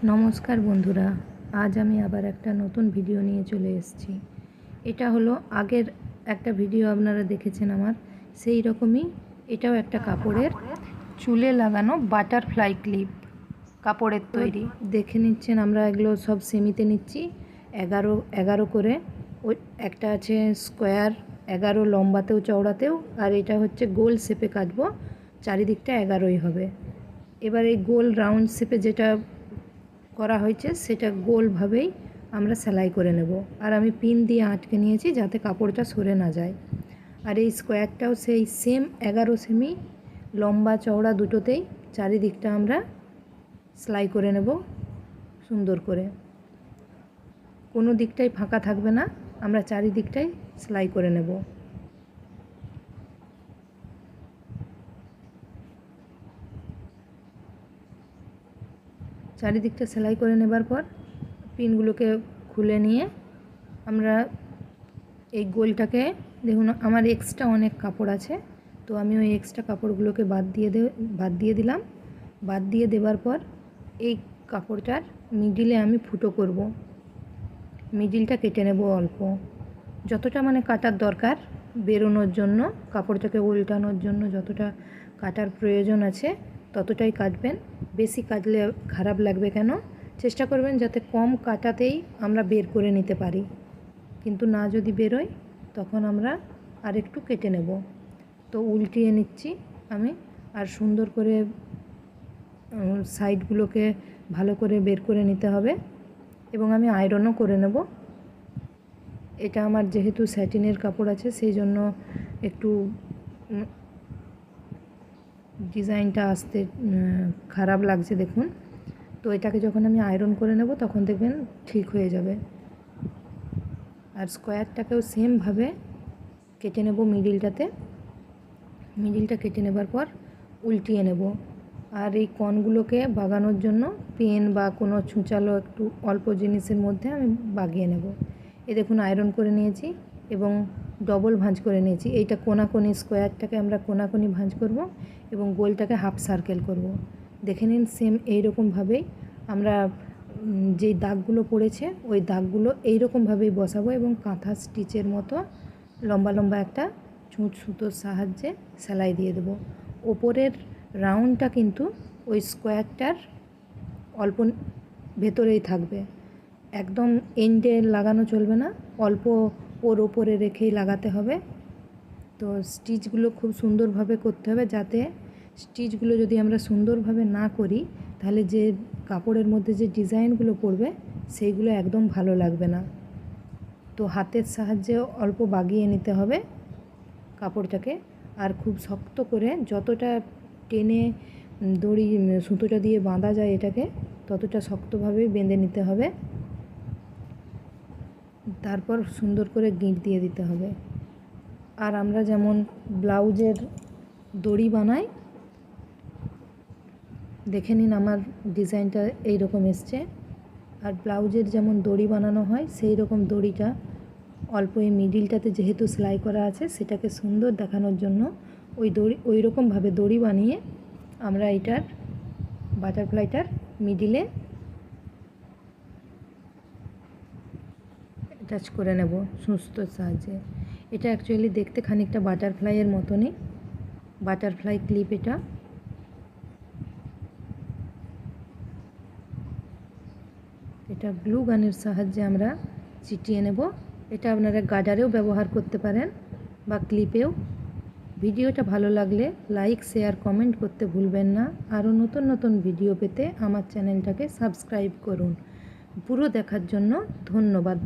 নমস্কার বন্ধুরা, আজ আমি আবার একটা নতুন ভিডিও নিয়ে চলে এসেছি। এটা হলো আগের একটা ভিডিও আপনারা দেখেছেন আমার, সেই রকমই এটাও একটা কাপড়ের চুলে লাগানো বাটারফ্লাই ক্লিপ, কাপড়ের তৈরি। দেখে নিচ্ছেন, আমরা এগুলো সব সেমিতে নিচ্ছি 11 করে। ওই একটা আছে স্কোয়ার 11 লম্বাতেও চওড়াতেও, আর এটা হচ্ছে গোল শেপে কাটবো, চারিদিকটা 11ই হবে। এবার এই গোল রাউন্ড শেপে যেটা করা হয়েছে সেটা গোলভাবেই আমরা সেলাই করে নেব। আর আমি পিন দিয়ে আটকে নিয়েছি যাতে কাপড়টা সরে না যায়। আর এই স্কোয়ারটাও সেই সেম 11 সেমি লম্বা চওড়া দুটোতেই চারিদিকটা আমরা সেলাই করে নেব সুন্দর করে। কোনো দিকটাই ফাঁকা থাকবে না, আমরা চারিদিকটাই সেলাই করে নেব। চারিদিকটা সেলাই করে নেবার পর পিনগুলোকে খুলে নিয়ে আমরা এই গোলটাকে, দেখুন আমার এক্সট্রা অনেক কাপড় আছে, তো আমি ওই এক্সট্রা কাপড়গুলোকে বাদ দিয়ে দিলাম। বাদ দিয়ে দেওয়ার পর এই কাপড়টার মিডিলে আমি ফুটো করব। মিডিলটা কেটে নেব অল্প, যতটা মানে কাটার দরকার বেরোনোর জন্য, কাপড়টাকে উল্টানোর জন্য যতটা কাটার প্রয়োজন আছে ততটাই কাটবেন। বেশি কাটলে খারাপ লাগবে কেন, চেষ্টা করবেন যাতে কম কাটাতেই আমরা বের করে নিতে পারি, কিন্তু না যদি বেরোয় তখন আমরা আর একটু কেটে নেব। তো উল্টিয়ে নিচ্ছি আমি, আর সুন্দর করে সাইডগুলোকে ভালো করে বের করে নিতে হবে এবং আমি আয়রনও করে নেব। এটা আমার যেহেতু স্যাটিনের কাপড় আছে সেই জন্য একটু ডিজাইনটা আসতে খারাপ লাগছে দেখুন। তো এটাকে যখন আমি আয়রন করে নেব তখন দেখবেন ঠিক হয়ে যাবে। আর স্কোয়ারটাকেও সেমভাবে কেটে নেব মিডিলটাতে। মিডিলটা কেটে নেবার পর উল্টিয়ে নেব। আর এই কণগুলোকে বাগানোর জন্য পেন বা কোনো ছুঁচালো একটু অল্প জিনিসের মধ্যে আমি বাগিয়ে নেব। এই দেখুন আয়রন করে নিয়েছি এবং ডবল ভাঁজ করে নিয়েছি। এইটা কোনাকুনি, স্কোয়ারটাকে আমরা কোনাকুনি ভাঁজ করব এবং গোলটাকে হাফ সার্কেল করব। দেখে নিন সেম এইরকমভাবেই আমরা যেই দাগগুলো পড়েছে ওই দাগগুলো এইরকমভাবেই বসাবো এবং কাঁথা স্টিচের মতো লম্বা লম্বা একটা ছুঁচ সুতোর সাহায্যে সেলাই দিয়ে দেবো। ওপরের রাউন্ডটা কিন্তু ওই স্কোয়ারটার অল্প ভেতরেই থাকবে, একদম এন্ডে লাগানো চলবে না, অল্প ওর ওপরে রেখেই লাগাতে হবে। তো স্টিচগুলো খুব সুন্দরভাবে করতে হবে, যাতে স্টিচগুলো যদি আমরা সুন্দরভাবে না করি তাহলে যে কাপড়ের মধ্যে যে ডিজাইনগুলো পড়বে সেইগুলো একদম ভালো লাগবে না। তো হাতের সাহায্যে অল্প বাগিয়ে নিতে হবে কাপড়টাকে, আর খুব শক্ত করে যতটা টেনে দড়ি সুতোটা দিয়ে বাঁধা যায় এটাকে ততটা শক্তভাবেই বেঁধে নিতে হবে। তারপর সুন্দর করে গিঁট দিয়ে দিতে হবে। আর আমরা যেমন ব্লাউজের দড়ি বানাই, দেখে নিন আমার ডিজাইনটা এইরকম এসছে। আর ব্লাউজের যেমন দড়ি বানানো হয় সেই রকম দড়িটা অল্প এই মিডিলটাতে যেহেতু সেলাই করা আছে সেটাকে সুন্দর দেখানোর জন্য ওই রকমভাবে দড়ি বানিয়ে আমরা এটার বাটারফ্লাইটার মিডিলে অ্যাটাচ করে নেব সুতোর সাহায্যে। এটা অ্যাকচুয়ালি দেখতে খানিকটা বাটারফ্লাইয়ের মতনই, বাটারফ্লাই ক্লিপ এটা। এটা গ্লু গানের সাহায্যে আমরা চিটিয়ে নেব। এটা আপনারা গার্ডারেও ব্যবহার করতে পারেন বা ক্লিপেও। ভিডিওটা ভালো লাগলে লাইক, শেয়ার, কমেন্ট করতে ভুলবেন না। আরও নতুন নতুন ভিডিও পেতে আমার চ্যানেলটাকে সাবস্ক্রাইব করুন। পুরো দেখার জন্য ধন্যবাদ।